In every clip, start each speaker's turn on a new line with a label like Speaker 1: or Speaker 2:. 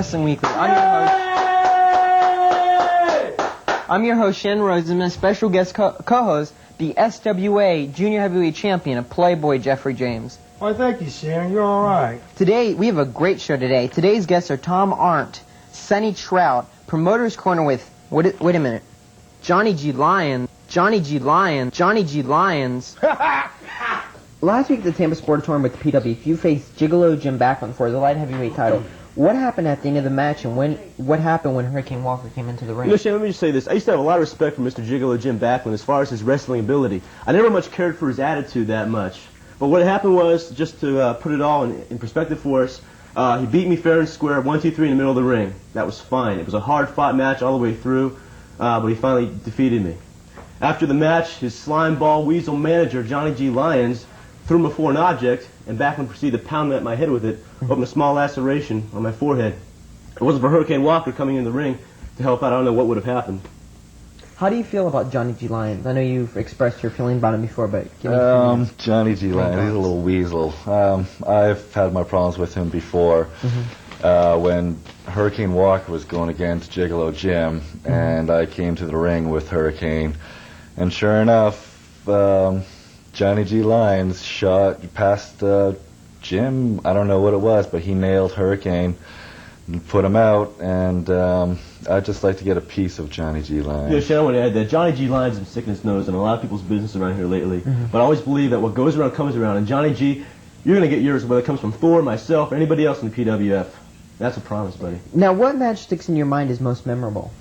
Speaker 1: Wrestling Weekly. I'm your host, Shannon Rose, and my special guest co-host, the SWA Junior Heavyweight Champion of Playboy, Jeffrey James.
Speaker 2: Why, thank you, Sharon. You're all right.
Speaker 1: Today, we have a great show today. Today's guests are Tom Arndt, Sonny Trout, Promoter's Corner with, wait a minute, Johnny G Lyon. Last week at the Tampa Sportatorium with the PWF, you faced Gigolo Jim Backlund for the light heavyweight title. What happened at the end of the match, and what happened when Hurricane Walker came into the ring?
Speaker 3: You know, Shane, let me just say this. I used to have a lot of respect for Mr. Gigolo Jim Backlund as far as his wrestling ability. I never much cared for his attitude that much. But what happened was, just to put it all in perspective for us, he beat me fair and square, 1, 2, 3 in the middle of the ring. That was fine. It was a hard-fought match all the way through, but he finally defeated me. After the match, his slime ball weasel manager, Johnny G Lyon, threw him before an object, and Backlund proceeded to pound at my head with it, opened a small laceration on my forehead. If it wasn't for Hurricane Walker coming in the ring to help out, I don't know what would have happened.
Speaker 1: How do you feel about Johnny G Lyon? I know you've expressed your feeling about him before, but give me
Speaker 4: Johnny G Lyon, he's a little weasel. I've had my problems with him before. When Hurricane Walker was going against Gigolo Jim, and I came to the ring with Hurricane, and sure enough, Johnny G Lyon shot past Jim. I don't know what it was, but he nailed Hurricane and put him out, and I'd just like to get a piece of Johnny G Lyon.
Speaker 3: Yeah, Shannon, I want to add that Johnny G Lyon's been sick in his nose in a lot of people's business around here lately, but I always believe that what goes around comes around, and Johnny G, you're going to get yours, whether it comes from Thor, myself, or anybody else in the PWF. That's a promise, buddy.
Speaker 1: Now, what match sticks in your mind as most memorable?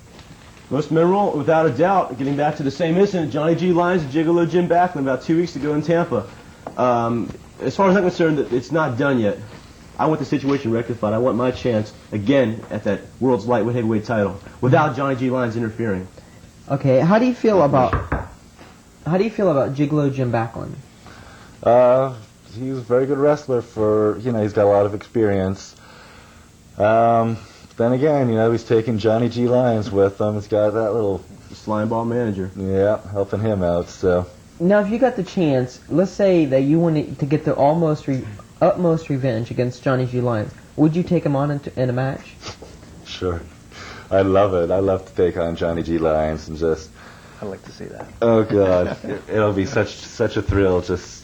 Speaker 3: Most memorable, without a doubt, getting back to the same incident, Johnny G Lyons and Gigolo Jim Backlund about 2 weeks ago in Tampa. As far as I'm concerned, it's not done yet. I want the situation rectified. I want my chance again at that world's lightweight heavyweight title without Johnny G Lyons interfering.
Speaker 1: Okay, how do you feel about Gigolo Jim Backlund?
Speaker 4: He's a very good wrestler for, he's got a lot of experience. Then again, he's taking Johnny G Lyons with him. He's got that little
Speaker 3: slime ball manager.
Speaker 4: Yeah, helping him out, so.
Speaker 1: Now, if you got the chance, let's say that you wanted to get the utmost revenge against Johnny G Lyons, would you take him on in a match?
Speaker 4: Sure. I love it. I love to take on Johnny G Lyons and just...
Speaker 5: I'd like to see that.
Speaker 4: Oh, God. It'll be such a thrill, just...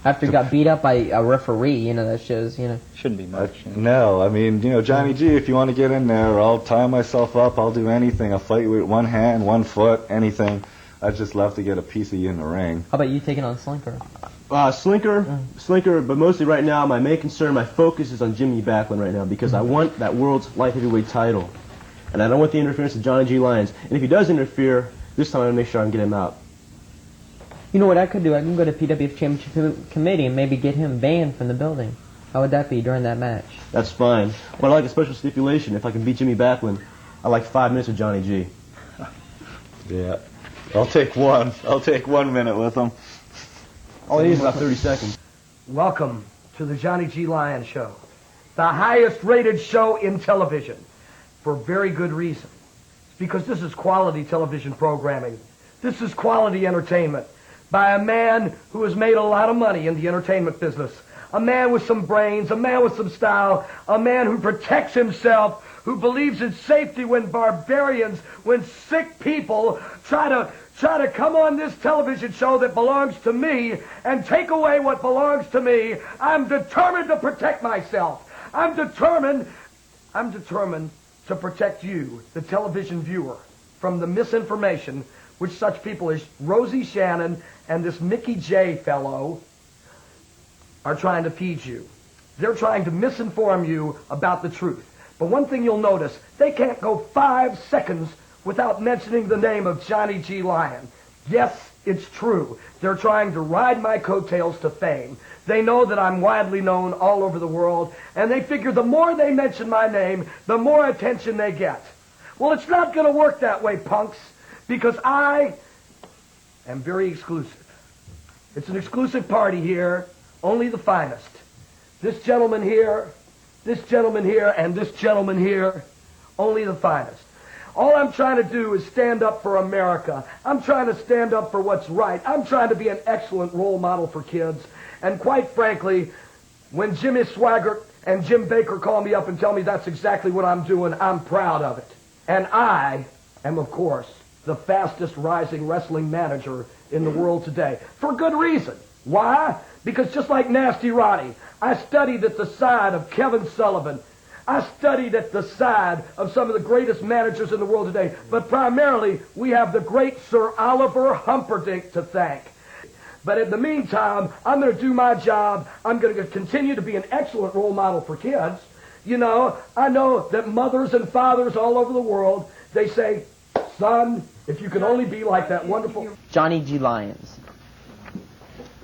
Speaker 1: After he got beat up by a referee, that shows,
Speaker 5: Shouldn't be much.
Speaker 4: No, I mean, Johnny G, if you want to get in there, I'll tie myself up, I'll do anything. I'll fight you with one hand, 1 foot, anything. I'd just love to get a piece of you in the ring.
Speaker 1: How about you taking on Slinker?
Speaker 3: Slinker, but mostly right now, my main concern, my focus is on Jimmy Backlund right now because I want that world's light heavyweight title. And I don't want the interference of Johnny G Lyons. And if he does interfere, this time I'm going to make sure I can get him out.
Speaker 1: You know what I could do? I can go to PWF Championship Committee and maybe get him banned from the building. How would that be during that match?
Speaker 3: That's fine. But I like a special stipulation. If I can beat Jimmy Backlund, I like 5 minutes with Johnny G.
Speaker 4: Yeah. I'll take 1 minute with him.
Speaker 3: All I need is about 30 seconds.
Speaker 2: Welcome to the Johnny G Lyon Show, the highest rated show in television, for very good reason. It's because this is quality television programming. This is quality entertainment by a man who has made a lot of money in the entertainment business. A man with some brains, a man with some style, a man who protects himself, who believes in safety when barbarians, when sick people try to come on this television show that belongs to me and take away what belongs to me. I'm determined to protect myself. I'm determined to protect you, the television viewer, from the misinformation which such people as Rosie Shannon and this Mickey J fellow are trying to feed you. They're trying to misinform you about the truth. But one thing you'll notice, they can't go 5 seconds without mentioning the name of Johnny G Lyon. Yes, it's true. They're trying to ride my coattails to fame. They know that I'm widely known all over the world, and they figure the more they mention my name, the more attention they get. Well, it's not going to work that way, punks, because I am very exclusive. It's an exclusive party here, only the finest. This gentleman here, and this gentleman here, only the finest. All I'm trying to do is stand up for America. I'm trying to stand up for what's right. I'm trying to be an excellent role model for kids. And quite frankly, when Jimmy Swaggart and Jim Baker call me up and tell me that's exactly what I'm doing, I'm proud of it. And I am, of course, the fastest rising wrestling manager in the world today. For good reason. Why? Because just like Nasty Roddy, I studied at the side of Kevin Sullivan. I studied at the side of some of the greatest managers in the world today. But primarily, we have the great Sir Oliver Humperdinck to thank. But in the meantime, I'm going to do my job. I'm going to continue to be an excellent role model for kids. You know, I know that mothers and fathers all over the world, they say, son, if you could only be like that wonderful...
Speaker 1: Johnny G. Lyons.